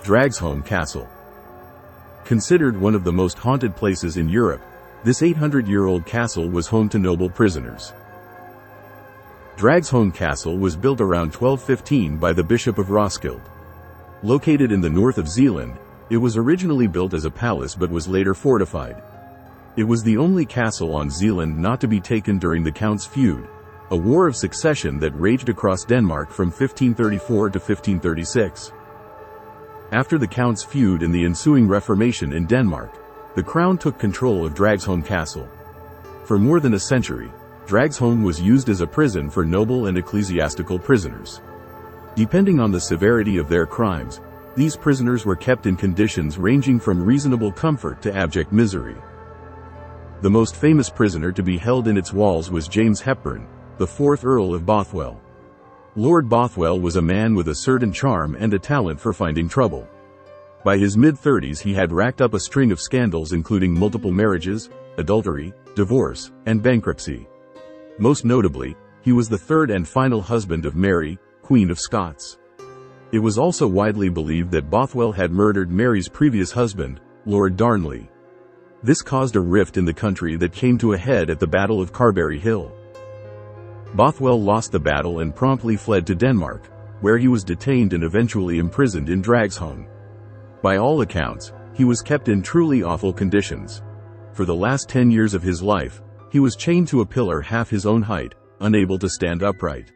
Dragsholm Castle. Considered one of the most haunted places in Europe, this 800-year-old castle was home to noble prisoners. Dragsholm Castle was built around 1215 by the Bishop of Roskilde. Located in the north of Zealand, it was originally built as a palace but was later fortified. It was the only castle on Zealand not to be taken during the Count's feud, a war of succession that raged across Denmark from 1534 to 1536. After the Count's feud and the ensuing Reformation in Denmark, the Crown took control of Dragsholm Castle. For more than a century, Dragsholm was used as a prison for noble and ecclesiastical prisoners. Depending on the severity of their crimes, these prisoners were kept in conditions ranging from reasonable comfort to abject misery. The most famous prisoner to be held in its walls was James Hepburn, the 4th Earl of Bothwell. Lord Bothwell was a man with a certain charm and a talent for finding trouble. By his mid-30s he had racked up a string of scandals including multiple marriages, adultery, divorce, and bankruptcy. Most notably, he was the third and final husband of Mary, Queen of Scots. It was also widely believed that Bothwell had murdered Mary's previous husband, Lord Darnley. This caused a rift in the country that came to a head at the Battle of Carberry Hill. Bothwell lost the battle and promptly fled to Denmark, where he was detained and eventually imprisoned in Dragsholm. By all accounts, he was kept in truly awful conditions. For the last 10 years of his life, he was chained to a pillar half his own height, unable to stand upright.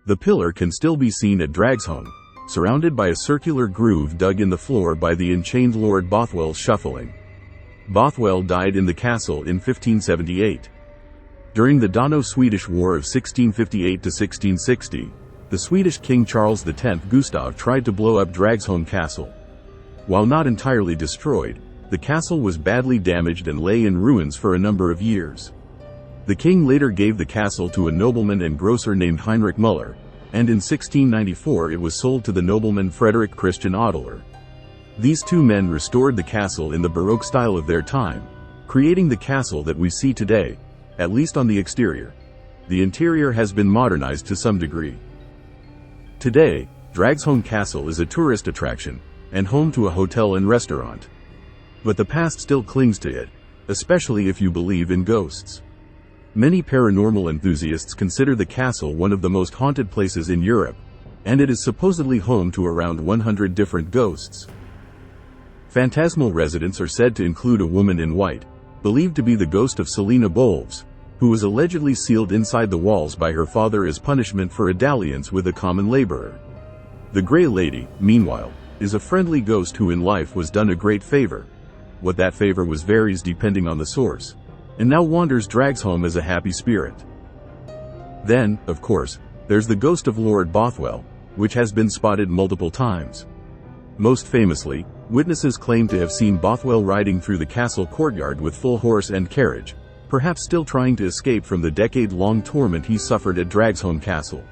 The pillar can still be seen at Dragsholm, surrounded by a circular groove dug in the floor by the enchained Lord Bothwell's shuffling. Bothwell died in the castle in 1578. During the Dano-Swedish War of 1658 to 1660, the Swedish King Charles X Gustav tried to blow up Dragsholm Castle. While not entirely destroyed, the castle was badly damaged and lay in ruins for a number of years. The king later gave the castle to a nobleman and grocer named Heinrich Müller, and in 1694 it was sold to the nobleman Frederick Christian Adler. These two men restored the castle in the Baroque style of their time, creating the castle that we see today, at least on the exterior. The interior has been modernized to some degree. Today, Dragsholm Castle is a tourist attraction, and home to a hotel and restaurant. But the past still clings to it, especially if you believe in ghosts. Many paranormal enthusiasts consider the castle one of the most haunted places in Europe, and it is supposedly home to around 100 different ghosts. Phantasmal residents are said to include a woman in white, believed to be the ghost of Selina Bowles, who was allegedly sealed inside the walls by her father as punishment for a dalliance with a common laborer. The Grey Lady, meanwhile, is a friendly ghost who in life was done a great favor. What that favor was varies depending on the source, and now wanders Dragsholm as a happy spirit. Then, of course, there's the ghost of Lord Bothwell, which has been spotted multiple times. Most famously, witnesses claim to have seen Bothwell riding through the castle courtyard with full horse and carriage, perhaps still trying to escape from the decade-long torment he suffered at Dragsholm Castle.